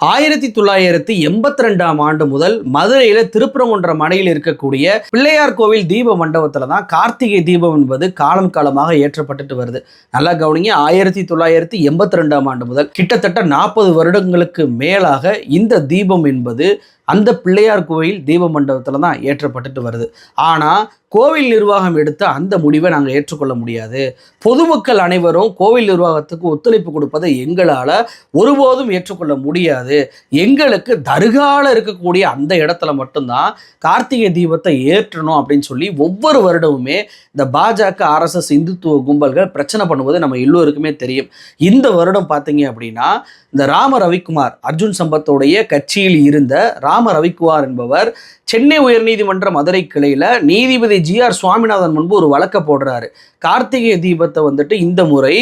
1982ஆம் ஆண்டு முதல் மதுரையில திருப்பரங்குன்றம் மலையில் இருக்கக்கூடிய பிள்ளையார் கோவில் தீப மண்டபத்துல தான் கார்த்திகை தீபம் என்பது காலம் காலமாக ஏற்றப்பட்டுட்டு வருது. நல்லா கவனிங்க, 1982ஆம் ஆண்டு முதல் கிட்டத்தட்ட 40 வருடங்களுக்கு மேலாக இந்த தீபம் என்பது அந்த பிள்ளையார் கோவில் தீப மண்டபத்தில் தான் ஏற்றப்பட்டுட்டு வருது. ஆனால் கோவில் நிர்வாகம் எடுத்த அந்த முடிவை நாங்கள் ஏற்றுக்கொள்ள முடியாது. பொதுமக்கள் அனைவரும் கோவில் நிர்வாகத்துக்கு ஒத்துழைப்பு கொடுப்பதை எங்களால் ஒருபோதும் ஏற்றுக்கொள்ள முடியாது. எங்களுக்கு தர்காவில் இருக்கக்கூடிய அந்த இடத்துல மட்டும்தான் கார்த்திகை தீபத்தை ஏற்றணும் அப்படின்னு சொல்லி ஒவ்வொரு வருடமுமே இந்த பாஜக RSS இந்துத்துவ கும்பல்கள் பிரச்சனை பண்ணுவது நம்ம எல்லோருக்குமே தெரியும். இந்த வருடம் பார்த்தீங்க அப்படின்னா இந்த ராம ரவிக்குமார், அர்ஜுன் சம்பத்தோடைய கட்சியில் இருந்த ராம ரவிக்குமார் என்பவர் சென்னை உயர்நீதிமன்ற மதுரை கிளையில் நீதிபதி GR சுவாமிநாதன் முன்பு ஒரு வழக்கை போடுறாரு. கார்த்திகை தீபத்தை வந்துட்டு இந்த முறை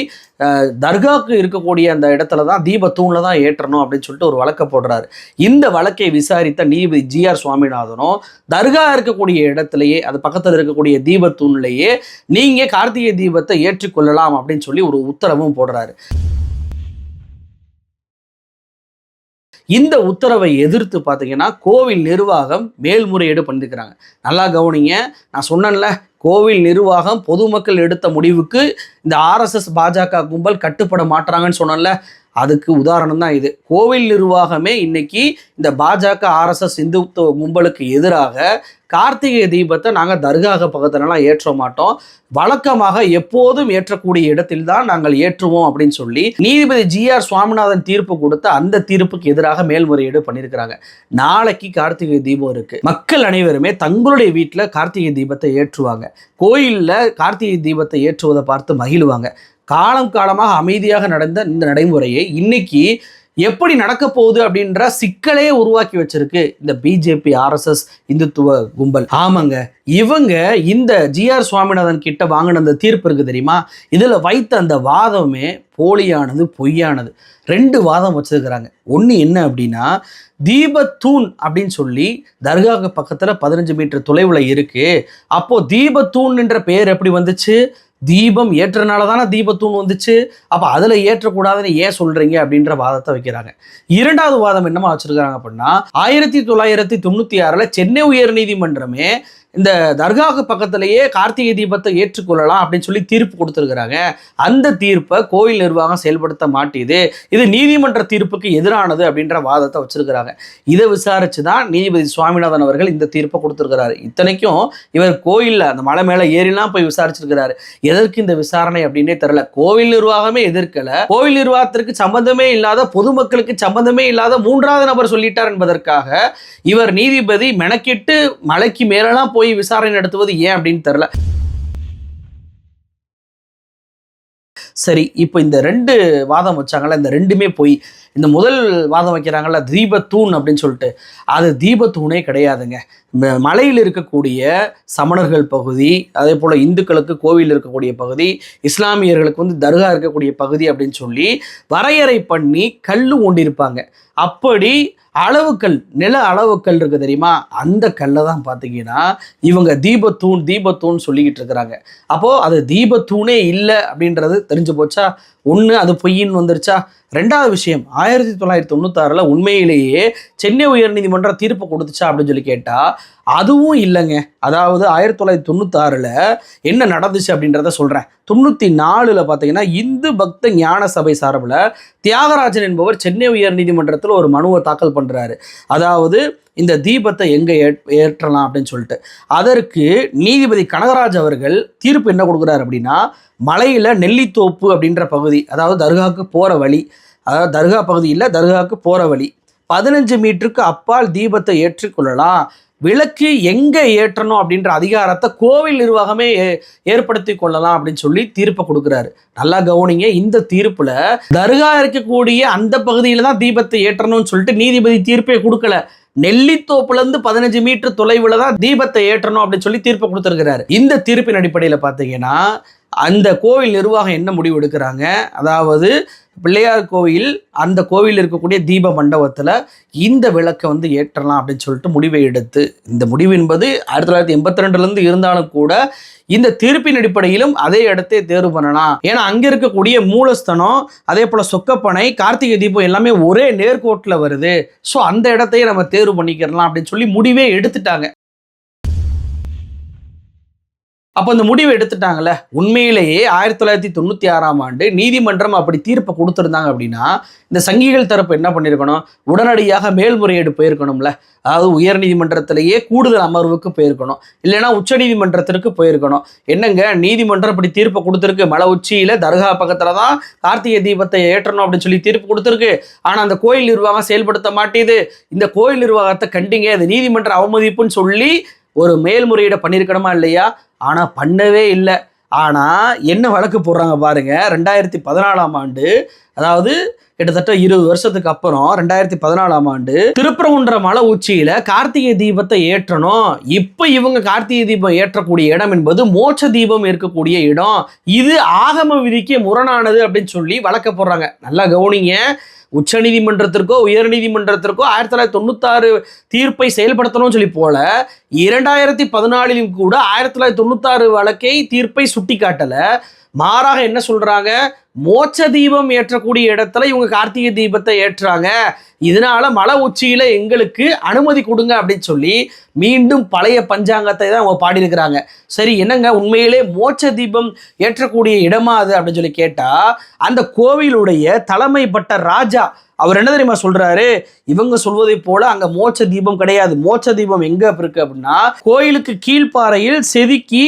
தர்காவுக்கு இருக்கக்கூடிய அந்த இடத்துல தான் தீபத்தூணில் தான் ஏற்றணும் அப்படின்னு சொல்லிட்டு ஒரு வழக்கை போடுறாரு. இந்த வழக்கை விசாரித்த நீதிபதி GR சுவாமிநாதனும் தர்கா இருக்கக்கூடிய இடத்துலையே, அது பக்கத்தில் இருக்கக்கூடிய தீபத்தூண்லேயே நீங்கள் கார்த்திகை தீபத்தை ஏற்றுக்கொள்ளலாம் அப்படின்னு சொல்லி ஒரு உத்தரவும் போடுறாரு. இந்த உத்தரவை எதிர்த்து பார்த்தீங்கன்னா கோவில் நிர்வாகம் மேல்முறையீடு பண்ணிருக்கிறாங்க. நல்லா கவனிங்க, நான் சொன்னேன்ல, கோவில் நிர்வாகம் பொதுமக்கள் எடுத்த முடிவுக்கு இந்த RSS பாஜக கும்பல் கட்டுப்பட மாட்டாங்கன்னு சொன்னேன்ல, அதுக்கு உதாரணம் தான் இது. கோவில் நிர்வாகமே இன்னைக்கு இந்த பாஜக RSS இந்துத்துவ கும்பலுக்கு எதிராக கார்த்திகை தீபத்தை நாங்கள் தர்காக பக்கத்துலலாம் ஏற்ற மாட்டோம், வழக்கமாக எப்போதும் ஏற்றக்கூடிய இடத்தில் தான் நாங்கள் ஏற்றுவோம் அப்படின்னு சொல்லி நீதிபதி GR சுவாமிநாதன் தீர்ப்பு கொடுத்த அந்த தீர்ப்புக்கு எதிராக மேல்முறையீடு பண்ணியிருக்கிறாங்க. நாளைக்கு கார்த்திகை தீபம் இருக்கு. மக்கள் அனைவருமே தங்களுடைய வீட்டில் கார்த்திகை தீபத்தை ஏற்றுவாங்க. கோயிலில் கார்த்திகை தீபத்தை ஏற்றுவதை பார்த்து மகிழ்வாங்க. காலம் காலமாக அமைதியாக நடந்த இந்த நடைமுறையை இன்னைக்கு எப்படி நடக்க போகுது அப்படின்ற சிக்கலே உருவாக்கி வச்சிருக்கு இந்த BJP RSS இந்துத்துவ கும்பல். ஆமாங்க, இவங்க இந்த GR சுவாமிநாதன் கிட்ட வாங்கின அந்த தீர்ப்பு இருக்கு தெரியுமா, இதுல வைத்த அந்த வாதமே போலியானது, பொய்யானது. 2 வாதம் வச்சிருக்கிறாங்க. ஒன்று என்ன அப்படின்னா, தீபத்தூண் அப்படின்னு சொல்லி தர்காவுக்கு பக்கத்தில் 15 மீட்டர் தொலைவில் இருக்கு. அப்போ தீபத்தூண் என்ற பெயர் எப்படி வந்துச்சு? தீபம் ஏற்றனால தானே தீபத்தூண் வந்துச்சு. அப்போ அதில் ஏற்றக்கூடாதுன்னு ஏன் சொல்கிறீங்க அப்படின்ற வாதத்தை வைக்கிறாங்க. 2வது வாதம் என்னமா வச்சுருக்காங்க அப்படின்னா, 1996 சென்னை உயர்நீதிமன்றமே இந்த தர்காவுக்கு பக்கத்திலேயே கார்த்திகை தீபத்தை ஏற்றுக்கொள்ளலாம் அப்படின்னு சொல்லி தீர்ப்பு கொடுத்துருக்குறாங்க. அந்த தீர்ப்பை கோவில் நிர்வாகம் செயல்படுத்த மாட்டேது, இது நீதிமன்ற தீர்ப்புக்கு எதிரானது அப்படின்ற வாதத்தை வச்சிருக்கிறாங்க. இதை விசாரிச்சு தான் நீதிபதி சுவாமிநாதன் அவர்கள் இந்த தீர்ப்பை கொடுத்துருக்கிறாரு. இத்தனைக்கும் இவர் கோயிலில் அந்த மலை மேலே ஏறிலாம் போய் விசாரிச்சிருக்கிறாரு. எதற்கு இந்த விசாரணை அப்படின்னே தெரியல. கோவில் நிர்வாகமே எதிர்க்கல, கோவில் நிர்வாகத்திற்கு சம்பந்தமே இல்லாத, பொதுமக்களுக்கு சம்பந்தமே இல்லாத 3வது நபர் சொல்லிட்டார் என்பதற்காக இவர் நீதிபதி மெனக்கிட்டு மலைக்கு மேலெல்லாம் போய் விசாரணை நடத்துவது ஏன் அப்படின்னு தெரியல. சரி, இப்போ இந்த 2 வாதம் வச்சாங்கல்ல, இந்த 2மே போய். இந்த முதல் வாதம் வைக்கிறாங்கல்ல தீபத்தூண் அப்படின்னு சொல்லிட்டு, அது தீபத்தூணே கிடையாதுங்க. மலையில் இருக்கக்கூடிய சமணர்கள் பகுதி, அதே போல் இந்துக்களுக்கு கோவில் இருக்கக்கூடிய பகுதி, இஸ்லாமியர்களுக்கு தர்கா இருக்கக்கூடிய பகுதி அப்படின்னு சொல்லி வரையறை பண்ணி கல் கொண்டிருப்பாங்க. அப்படி அளவுக்கல், நில அளவுக்கல் இருக்கு தெரியுமா, அந்த கல்லை தான் பார்த்தீங்கன்னா இவங்க தீபத்தூண் சொல்லிக்கிட்டு இருக்கிறாங்க. அப்போது அது தீபத்தூணே இல்லை அப்படின்றது தெரிஞ்சு போச்சா? ஒன்று அது பொய்யின்னு வந்துருச்சா? 2வது விஷயம், 1996 உண்மையிலேயே சென்னை உயர்நீதிமன்றம் தீர்ப்பு கொடுத்துச்சா அப்படின்னு சொல்லி கேட்டால் அதுவும் இல்லைங்க. அதாவது 1996 என்ன நடந்துச்சு அப்படின்றத சொல்கிறேன். 94 பார்த்தீங்கன்னா இந்து பக்த ஞான சபை சார்பில் தியாகராஜன் என்பவர் சென்னை உயர்நீதிமன்றத்தில் ஒரு மனுவை தாக்கல் பண்ணுறாரு. அதாவது இந்த தீபத்தை எங்கே ஏற்றலாம் அப்படின்னு சொல்லிட்டு. அதற்கு நீதிபதி கனகராஜ் அவர்கள் தீர்ப்பு என்ன கொடுக்குறாரு அப்படின்னா, மலையில் நெல்லித்தோப்பு அப்படின்ற பகுதி, அதாவது தர்காவுக்கு போகிற வழி, அதாவது தர்கா பகுதி இல்லை, தர்காவுக்கு போகிற வழி, 15 மீட்டருக்கு அப்பால் தீபத்தை ஏற்றுக்கொள்ளலாம். விளக்கு எங்கே ஏற்றணும் அப்படின்ற அதிகாரத்தை கோவில் நிர்வாகமே ஏற்படுத்தி கொள்ளலாம் அப்படின்னு சொல்லி தீர்ப்பை கொடுக்குறாரு. நல்லா கவனிங்க, இந்த தீர்ப்புல தர்கா இருக்கக்கூடிய அந்த பகுதியில தான் தீபத்தை ஏற்றணும்னு சொல்லிட்டு நீதிபதி தீர்ப்பே கொடுக்கல. நெல்லித்தோப்புலேருந்து 15 மீட்டர் தொலைவில் தான் தீபத்தை ஏற்றணும் அப்படின்னு சொல்லி தீர்ப்பை கொடுத்துருக்கிறாரு. இந்த தீர்ப்பின் அடிப்படையில் பார்த்தீங்கன்னா அந்த கோவில் நிர்வாகம் என்ன முடிவு எடுக்கிறாங்க, அதாவது பிள்ளையார் கோவில், அந்த கோவில் இருக்கக்கூடிய தீப மண்டபத்தில் இந்த விளக்கை வந்து ஏற்றலாம் அப்படின்னு சொல்லிட்டு முடிவை எடுத்து, இந்த முடிவு என்பது 1982 இருந்தாலும் கூட இந்த தீர்ப்பின் அடிப்படையிலும் அதே இடத்தை தேர்வு பண்ணலாம். ஏன்னா அங்க இருக்கக்கூடிய மூலஸ்தனம், அதே போல சொக்கப்பனை, கார்த்திகை தீபம் எல்லாமே ஒரே நேர்கோட்டில் வருது. ஸோ அந்த இடத்தையே நம்ம தேர்வு பண்ணிக்கிறலாம் அப்படின்னு சொல்லி முடிவே எடுத்துட்டாங்க. அப்போ இந்த முடிவை எடுத்துட்டாங்கல்ல, உண்மையிலேயே 1996 நீதிமன்றம் அப்படி தீர்ப்பை கொடுத்துருந்தாங்க அப்படின்னா இந்த சங்கிகள் தரப்பு என்ன பண்ணியிருக்கணும், உடனடியாக மேல்முறையீடு போயிருக்கணும்ல. அதாவது உயர் நீதிமன்றத்திலேயே கூடுதல் அமர்வுக்கு போயிருக்கணும், இல்லைன்னா உச்ச நீதிமன்றத்திற்கு போயிருக்கணும். என்னங்க நீதிமன்றம் இப்படி தீர்ப்பை கொடுத்துருக்கு, மலை உச்சியில தர்கா பக்கத்துல தான் கார்த்திகை தீபத்தை ஏற்றணும் அப்படின்னு சொல்லி தீர்ப்பு கொடுத்துருக்கு. ஆனா அந்த கோயில் நிர்வாகம் செயல்படுத்த மாட்டேது. இந்த கோயில் நிர்வாகத்தை கண்டிங்க, அது நீதிமன்ற அவமதிப்புன்னு சொல்லி ஒரு மேல்முறையீடை பண்ணியிருக்கணுமா இல்லையா? ஆனால் பண்ணவே இல்லை. ஆனால் என்ன வழக்கு போடுறாங்க பாருங்க. 2014 அதாவது கிட்டத்தட்ட 20 வருஷத்துக்கு அப்புறம் 2014 திருப்பரங்குன்ற மலை உச்சியில கார்த்திகை தீபத்தை ஏற்றணும். இப்போ இவங்க கார்த்திகை தீபம் ஏற்றக்கூடிய இடம் என்பது மோட்ச தீபம் இருக்கக்கூடிய இடம், இது ஆகம விதிக்கு முரணானது அப்படின்னு சொல்லி வழக்க போடுறாங்க. நல்லா கவனிங்க. உச்ச நீதிமன்றத்திற்கோ உயர் நீதிமன்றத்திற்கோ 1996 தீர்ப்பை செயல்படுத்தணும்னு சொல்லி போல 2014 கூட 1996 வழக்கை தீர்ப்பை சுட்டி காட்டல. மாறாக என்ன சொல்றாங்க, மோட்ச தீபம் ஏற்றக்கூடிய இடத்துல இவங்க கார்த்திகை தீபத்தை ஏற்றுறாங்க, இதனால மலை உச்சியில எங்களுக்கு அனுமதி கொடுங்க அப்படின்னு சொல்லி மீண்டும் பழைய பஞ்சாங்கத்தை தான் அவங்க பாடியிருக்கிறாங்க. சரி, என்னங்க உண்மையிலே மோட்ச தீபம் ஏற்றக்கூடிய இடமா அது அப்படின்னு சொல்லி கேட்டா, அந்த கோவிலுடைய தலைமைப்பட்ட ராஜா அவர் என்ன தெரியுமா சொல்றாரு, இவங்க சொல்வதை போல அங்க மோட்ச தீபம் கிடையாது. மோட்ச தீபம் எங்க இருக்கு அப்படின்னா, கோயிலுக்கு கீழ்ப்பாறையில் செதுக்கி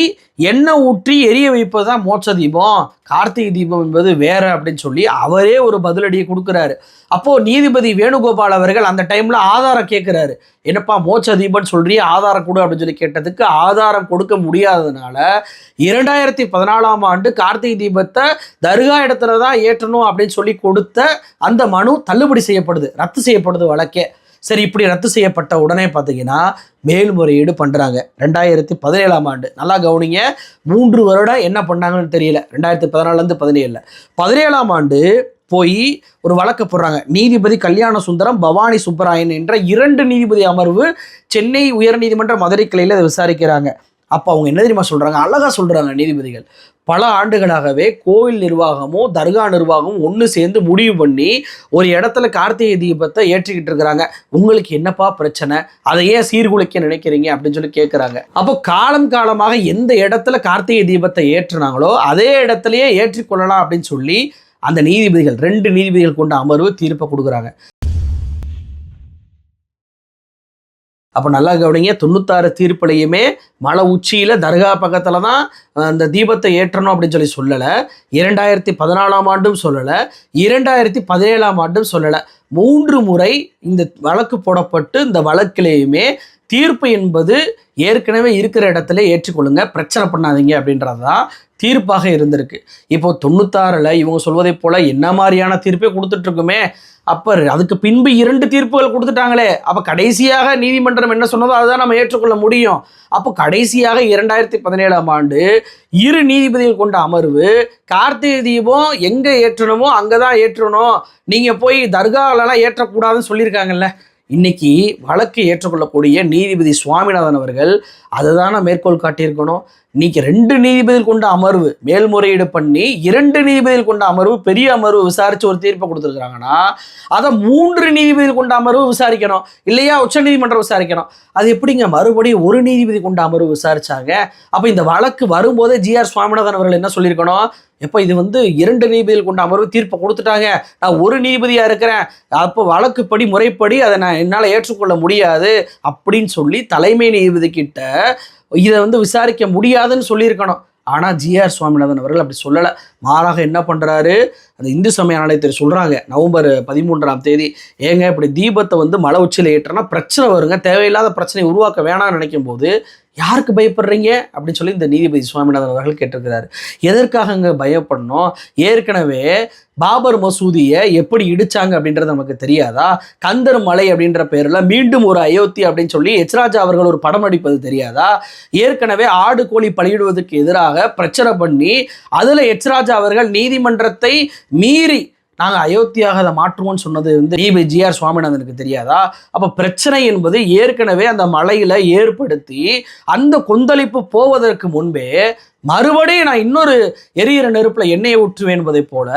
எண்ணெய் ஊற்றி எரிய வைப்பதுதான் மோட்ச தீபம், கார்த்திகை தீபம் என்பது வேற அப்படின்னு சொல்லி அவரே ஒரு பதிலடியை கொடுக்குறாரு. அப்போ நீதிபதி வேணுகோபால் அவர்கள் அந்த டைம்ல ஆதாரம் கேட்கிறாரு. என்னப்பா மோட்ச தீபம்னு சொல்றிய, ஆதாரம் கொடு அப்படின்னு சொல்லி கேட்டதுக்கு ஆதாரம் கொடுக்க முடியாததுனால 2014 கார்த்திகை தீபத்தை தர்கா இடத்துல தான் ஏற்றணும் அப்படின்னு சொல்லி கொடுத்த அந்த மனு தள்ளுபடி செய்யப்படுது, ரத்து செய்யப்படுது வழக்கே. சரி, இப்படி ரத்து செய்யப்பட்ட உடனே பார்த்தீங்கன்னா மேல்முறையீடு பண்ணுறாங்க 2017 நல்லா கவனிங்க. 3 வருடம் என்ன பண்ணாங்கன்னு தெரியல. 2014 17 போய் ஒரு வழக்கு போடுறாங்க. நீதிபதி கல்யாண சுந்தரம், பவானி சுப்பராயன் என்ற 2 நீதிபதி அமர்வு சென்னை உயர்நீதிமன்ற மதுரை கிளையில் அதை விசாரிக்கிறாங்க. அப்போ அவங்க என்ன தெரியுமா சொல்கிறாங்க, அழகாக சொல்கிறாங்க நீதிபதிகள், பல ஆண்டுகளாகவே கோவில் நிர்வாகமும் தர்கா நிர்வாகமும் ஒன்று சேர்ந்து முடிவு பண்ணி ஒரு இடத்துல கார்த்திகை தீபத்தை ஏற்றிக்கிட்டு இருக்கிறாங்க. உங்களுக்கு என்னப்பா பிரச்சனை, அதை ஏன் சீர்குலைக்க நினைக்கிறீங்க அப்படின்னு சொல்லி கேட்குறாங்க. அப்போ காலம் காலமாக எந்த இடத்துல கார்த்திகை தீபத்தை ஏற்றினாங்களோ அதே இடத்துலையே ஏற்றிக்கொள்ளலாம் அப்படின்னு சொல்லி அந்த நீதிபதிகள் 2 நீதிபதிகள் கொண்ட அமர்வு தீர்ப்பை கொடுக்குறாங்க. அப்போ நல்லா கவனிங்க, 96 தீர்ப்புலையுமே மலை உச்சியில் தர்கா பக்கத்தில் தான் அந்த தீபத்தை ஏற்றணும் அப்படின்னு சொல்லலை. 2014 சொல்லலை, 2017 சொல்லலை. 3 முறை இந்த வழக்கு போடப்பட்டு இந்த வழக்கிலேயுமே தீர்ப்பு என்பது ஏற்கனவே இருக்கிற இடத்துல ஏற்றுக்கொள்ளுங்க, பிரச்சனை பண்ணாதீங்க அப்படின்றது தான் தீர்ப்பாக இருந்திருக்கு. இப்போ 96 இவங்க சொல்வதை போல என்ன மாதிரியான தீர்ப்பே கொடுத்துட்டு இருக்குமே, அப்போ அதுக்கு பின்பு 2 தீர்ப்புகள் கொடுத்துட்டாங்களே, அப்போ கடைசியாக நீதிமன்றம் என்ன சொன்னதோ அதுதான் நம்ம ஏற்றுக்கொள்ள முடியும். அப்போ கடைசியாக 2017 2 நீதிபதிகள் கொண்ட அமர்வு கார்த்திகை தீபம் எங்கே ஏற்றணுமோ அங்கே தான் ஏற்றணும், நீங்கள் போய் தர்காலெல்லாம் ஏற்றக்கூடாதுன்னு சொல்லியிருக்காங்கல்ல. இன்னைக்கு வழக்கு ஏற்றுக்கொள்ளக்கூடிய நீதிபதி சுவாமிநாதன் அவர்கள் அதை தானே மேற்கோள் காட்டியிருக்கணும். இன்னைக்கு 2 நீதிபதிகள் கொண்ட அமர்வு மேல்முறையீடு பண்ணி 2 நீதிபதிகள் கொண்ட அமர்வு பெரிய அமர்வு விசாரித்து ஒரு தீர்ப்பை கொடுத்துருக்காங்கன்னா அதை 3 நீதிபதிகள் கொண்ட அமர்வு விசாரிக்கணும், இல்லையா உச்ச நீதிமன்றம் விசாரிக்கணும். அது எப்படிங்க மறுபடியும் ஒரு நீதிபதி கொண்ட அமர்வு விசாரிச்சாங்க? அப்போ இந்த வழக்கு வரும்போதே GR சுவாமிநாதன் அவர்கள் என்ன சொல்லியிருக்கணும், எப்போ இது 2 நீதிபதிகள் கொண்ட அமர்வு தீர்ப்பை கொடுத்துட்டாங்க, நான் ஒரு நீதிபதியாக இருக்கிறேன், அப்போ வழக்குப்படி முறைப்படி அதை நான் என்னால் ஏற்றுக்கொள்ள முடியாது அப்படின்னு சொல்லி தலைமை நீதிபதி கிட்ட இதை விசாரிக்க முடியாதுன்னு சொல்லியிருக்கணும். ஆனால் GR சுவாமிநாதன் அவர்கள் அப்படி சொல்லலை. மாறாக என்ன பண்ணுறாரு, அந்த இந்து சமய அறநிலையத்துறை சொல்கிறாங்க நவம்பர் 13 ஏங்க இப்படி தீபத்தை மலை உச்சியில் ஏற்றனா பிரச்சனை வருங்க, தேவையில்லாத பிரச்சனையை உருவாக்க வேணாம்னு நினைக்கும் போது யாருக்கு பயப்படுறீங்க அப்படின்னு சொல்லி இந்த நீதிபதி சுவாமிநாதன் அவர்கள் கேட்டிருக்கிறாரு. எதற்காக அங்கே பயப்படணும்? ஏற்கனவே பாபர் மசூதியை எப்படி இடிச்சாங்க அப்படின்றது நமக்கு தெரியாதா? கந்தர் மலை அப்படின்ற பேரில் மீண்டும் ஒரு அயோத்தி அப்படின்னு சொல்லி எச்ராஜா அவர்கள் ஒரு படம் நடிப்பது தெரியாதா? ஏற்கனவே ஆடு கோழி பலியிடுவதற்கு எதிராக பிரச்சனை பண்ணி அதில் எச்ராஜா அவர்கள் நீதிமன்றத்தை மீறி நாங்கள் அயோத்தியாக அதை மாற்றுவோம்னு சொன்னது வந்து ஜிஆர் சுவாமிநாதனுக்கு தெரியாதா? அப்போ பிரச்சனை என்பது ஏற்கனவே அந்த மலையில் ஏற்படுத்தி அந்த கொந்தளிப்பு போவதற்கு முன்பே மறுபடியும் நான் இன்னொரு எரியிற நெருப்புல எண்ணெயை ஊற்றுவேன் என்பதை போல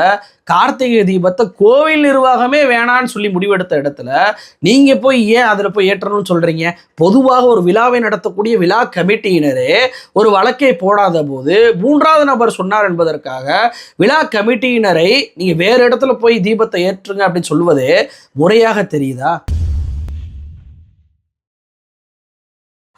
கார்த்திகை தீபத்தை கோவில் நிர்வாகமே வேணான்னு சொல்லி முடிவெடுத்த இடத்துல நீங்க போய் ஏன் அதில் போய் ஏற்றணும்னு சொல்றீங்க? பொதுவாக ஒரு விழாவை நடத்தக்கூடிய விழா கமிட்டியினரே ஒரு வழக்கை போடாத போது மூன்றாவது நபர் சொன்னார் என்பதற்காக விழா கமிட்டியினரை நீங்க வேற இடத்துல போய் தீபத்தை ஏற்றுங்க அப்படின்னு சொல்லுவது முறையாக தெரியுதா?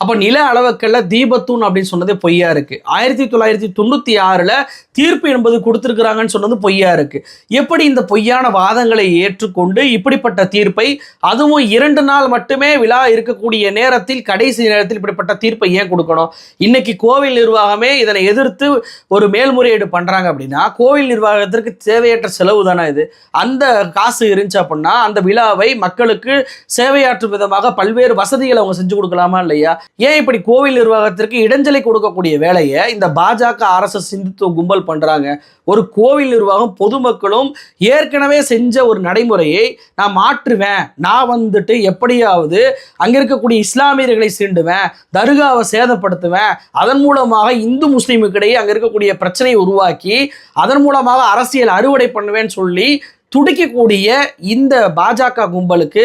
அப்போ நில அளவுக்கல்ல தீபத்தூண் அப்படின்னு சொன்னது பொய்யா இருக்கு. 1996 தீர்ப்பு என்பது கொடுத்துருக்குறாங்கன்னு சொன்னது பொய்யா இருக்கு. எப்படி இந்த பொய்யான வாதங்களை ஏற்றுக்கொண்டு இப்படிப்பட்ட தீர்ப்பை, அதுவும் 2 நாள் மட்டுமே விழா இருக்கக்கூடிய நேரத்தில், கடைசி நேரத்தில் இப்படிப்பட்ட தீர்ப்பை ஏன் கொடுக்கணும்? இன்னைக்கு கோவில் நிர்வாகமே இதனை எதிர்த்து ஒரு மேல்முறையீடு பண்றாங்க அப்படின்னா கோவில் நிர்வாகத்திற்கு தேவையற்ற செலவு தானே இது. அந்த காசு இருந்துச்சு அப்படின்னா அந்த விழாவை மக்களுக்கு சேவையாற்றும் விதமாக பல்வேறு வசதிகளை அவங்க செஞ்சு கொடுக்கலாமா இல்லையா? ஏன் இப்படி கோவில் நிர்வாகத்திற்கு இடைஞ்சலை கொடுக்கக்கூடிய வேலையை இந்த பாஜக RSS இந்துத்துவ கும்பல் பண்றாங்க? ஒரு கோவில் நிர்வாகம் பொதுமக்களும் ஏற்கனவே செஞ்ச ஒரு நடைமுறையை நான் மாற்றுவேன், நான் வந்துட்டு எப்படியாவது அங்க இருக்கக்கூடிய இஸ்லாமியர்களை சீண்டுவேன், தர்காவை சேதப்படுத்துவேன், அதன் மூலமாக இந்து முஸ்லீமுக்கு இடையே அங்க இருக்கக்கூடிய பிரச்சனையை உருவாக்கி அதன் மூலமாக அரசியல் அறுவடை பண்ணுவேன்னு சொல்லி துடிக்கக்கூடிய இந்த பாஜக கும்பலுக்கு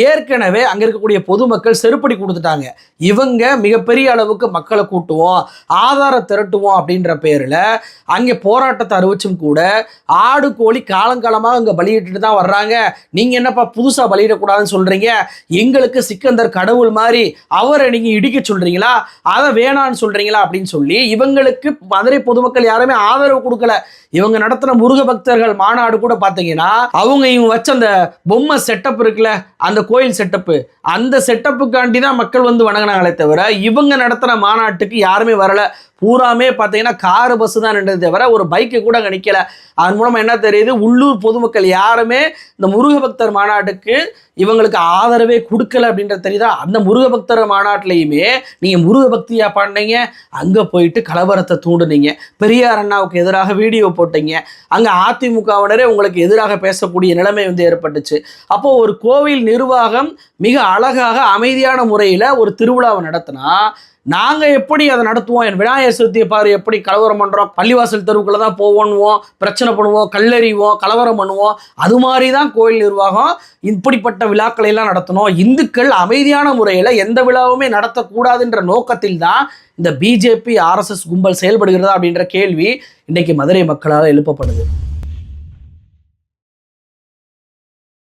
ஏற்கனவே அங்க இருக்கக்கூடிய பொதுமக்கள் செருப்படி கொடுத்துட்டாங்க. இவங்க மிகப்பெரிய அளவுக்கு மக்களை கூட்டுவோம், ஆதாரம் திரட்டுவோம் அப்படின்ற பேர்ல அங்கே போராட்டத்தை அறிவிச்சும் கூட ஆடு கோழி காலங்காலமாக அங்க பலியிட்டு தான் வர்றாங்க. நீங்க என்னப்பா புதுசா பலியிடக்கூடாதுன்னு சொல்றீங்க? எங்களுக்கு சிக்கந்தர் கடவுள் மாதிரி அவரை நீங்க இடிக்க சொல்றீங்களா, அதை வேணான்னு சொல்றீங்களா அப்படின்னு சொல்லி இவங்களுக்கு மதுரை பொதுமக்கள் யாருமே ஆதரவு கொடுக்கல. இவங்க நடத்தின முருக பக்தர்கள் மாநாடு கூட பாத்தீங்கன்னா இவங்க வச்ச அந்த பொம்மை செட்டப் இருக்குல்ல, அந்த கோயில் செட்டப்பு, அந்த செட்டப்புக்காண்டி தான் மக்கள் வந்து வணங்கினாங்களே தவிர இவங்க நடத்தின மாநாட்டுக்கு யாருமே வரல. பூராமே பார்த்தீங்கன்னா காரு பஸ் தான் நின்றது தவிர ஒரு பைக்கு கூட நிற்கல. அதன் மூலமாக என்ன தெரியுது, உள்ளூர் பொதுமக்கள் யாருமே இந்த முருக பக்தர் மாநாட்டுக்கு இவங்களுக்கு ஆதரவே கொடுக்கல அப்படின்றது தெரியுதா? அந்த முருக பக்தர் மாநாட்டிலையுமே நீங்கள் முருக பக்தியா பாடினீங்க, அங்கே போயிட்டு கலவரத்தை தூண்டுனீங்க, பெரியார் அண்ணாவுக்கு எதிராக வீடியோ போட்டீங்க, அங்கே அதிமுகவினரே உங்களுக்கு எதிராக பேசக்கூடிய நிலைமை வந்து ஏற்பட்டுச்சு. அப்போது ஒரு கோவில் நிர்வாகம் மிக அழகாக அமைதியான முறையில் ஒரு திருவிழாவை நடத்தினா நாங்கள் எப்படி அதை நடத்துவோம்? என் விநாயகர் சதுர்த்தியை பாரு எப்படி கலவரம் பண்ணுறோம், பள்ளிவாசல் தெருவுக்குள்ள தான் போவோன்னுவோம், பிரச்சனை பண்ணுவோம், கல்லெறிவோம், கலவரம் பண்ணுவோம். அது மாதிரி தான் கோயில் நிர்வாகம் இப்படிப்பட்ட விழாக்களை எல்லாம் நடத்தணும். இந்துக்கள் அமைதியான முறையில் எந்த விழாவுமே நடத்தக்கூடாதுன்ற நோக்கத்தில் தான் இந்த BJP RSS கும்பல் செயல்படுகிறதா அப்படின்ற கேள்வி இன்னைக்கு மதுரை மக்களால் எழுப்பப்படுது.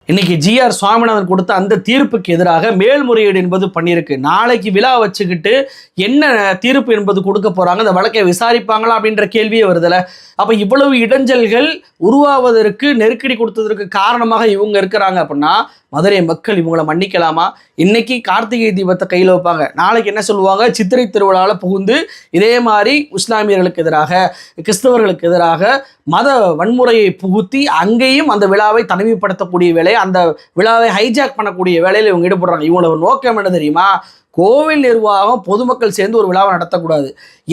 இன்னைக்கு ஜிஆர் சுவாமிநாதன் கொடுத்த அந்த தீர்ப்புக்கு எதிராக மேல்முறையீடு என்பது பண்ணியிருக்கு. நாளைக்கு விழா வச்சுக்கிட்டு என்ன தீர்ப்பு என்பது கொடுக்க போறாங்க, அந்த வழக்கை விசாரிப்பாங்களா அப்படின்ற கேள்வியே வருதுல. அப்ப இவ்வளவு இடைஞ்சல்கள் உருவாவதற்கு, நெருக்கடி கொடுத்ததற்கு காரணமாக இவங்க இருக்கிறாங்க அப்படின்னா மதுரை மக்கள் இவங்களை மன்னிக்கலாமா? இன்னைக்கு கார்த்திகை தீபத்தை கையில் வைப்பாங்க, நாளைக்கு என்ன சொல்லுவாங்க, சித்திரை திருவிழாவில் புகுந்து இதே மாதிரி இஸ்லாமியர்களுக்கு எதிராக, கிறிஸ்தவர்களுக்கு எதிராக மத வன்முறையை புகுத்தி அங்கேயும் அந்த விழாவை தனிமைப்படுத்தக்கூடிய வேலையை, அந்த விழாவை ஹைஜாக் பண்ணக்கூடிய வேலையில் இவங்க ஈடுபடுறாங்க. இவங்களோட நோக்கம் என்ன தெரியுமா? கோவில் நிர்வாகம் பொதுமக்கள் சேர்ந்து ஒரு விழாவை நடத்தக்கூடாது.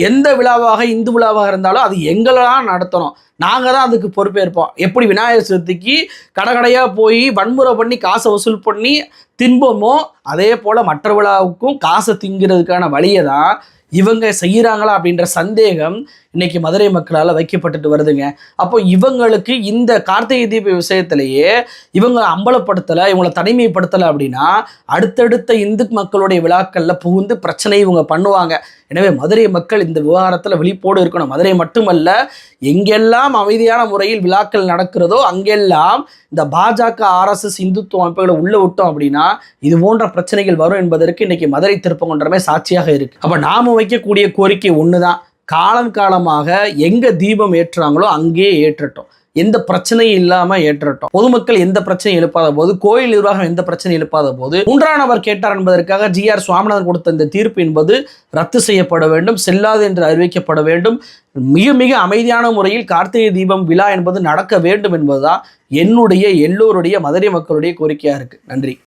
எந்த விழாவாக, இந்து விழாவாக இருந்தாலும் அது எங்களெல்லாம் நடத்தணும், நாங்கள் தான் அதுக்கு பொறுப்பேற்போம். எப்படி விநாயகர் சதுர்த்திக்கு கடையாக போய் வன்முறை பண்ணி காசை வசூல் பண்ணி தின்போமோ அதே போல் மற்ற விழாவுக்கும் காசை திங்கிறதுக்கான வழியை தான் இவங்க செய்கிறாங்களா அப்படின்ற சந்தேகம் இன்னைக்கு மதுரை மக்களால் வைக்கப்பட்டுட்டு வருதுங்க. அப்போ இவங்களுக்கு இந்த கார்த்திகை தீப விஷயத்திலேயே இவங்க அம்பலப்படுத்தலை, இவங்களை தனிமைப்படுத்தலை அப்படின்னா அடுத்தடுத்த இந்து மக்களுடைய விழாக்களில் புகுந்து பிரச்சனை இவங்க பண்ணுவாங்க. எனவே மதுரை மக்கள் இந்த விவகாரத்தில் விழிப்போடு இருக்கணும். மதுரை மட்டுமல்ல, எங்கெல்லாம் அமைதியான முறையில் விழாக்கள் நடக்கிறதோ அங்கெல்லாம் இந்த பாஜக RSS இந்துத்துவ அமைப்புகளை உள்ள விட்டோம் அப்படின்னா இது போன்ற பிரச்சனைகள் வரும் என்பதற்கு இன்னைக்கு மதுரை திருப்பங்குன்றமே சாட்சியாக இருக்கு. அப்போ நாம வைக்கக்கூடிய கோரிக்கை ஒண்ணுதான், காலம் காலமாக எங்க தீபம் ஏற்றுறாங்களோ அங்கேயே ஏற்றட்டும், எந்த பிரச்சனையும் இல்லாம ஏற்றட்டும். பொதுமக்கள் எந்த பிரச்சனையும் எழுப்பாத போது, கோயில் நிர்வாகம் எந்த பிரச்சனையும் எழுப்பாத போது, மூன்றாம் நபர் கேட்டார் என்பதற்காக ஜிஆர் சுவாமிநாதன் கொடுத்த இந்த தீர்ப்பு என்பது ரத்து செய்யப்பட வேண்டும், செல்லாது என்று அறிவிக்கப்பட வேண்டும். மிக மிக அமைதியான முறையில் கார்த்திகை தீபம் விழா என்பது நடக்க வேண்டும் என்பதுதான் என்னுடைய, எல்லோருடைய, மதுரை மக்களுடைய கோரிக்கையா இருக்கு. நன்றி.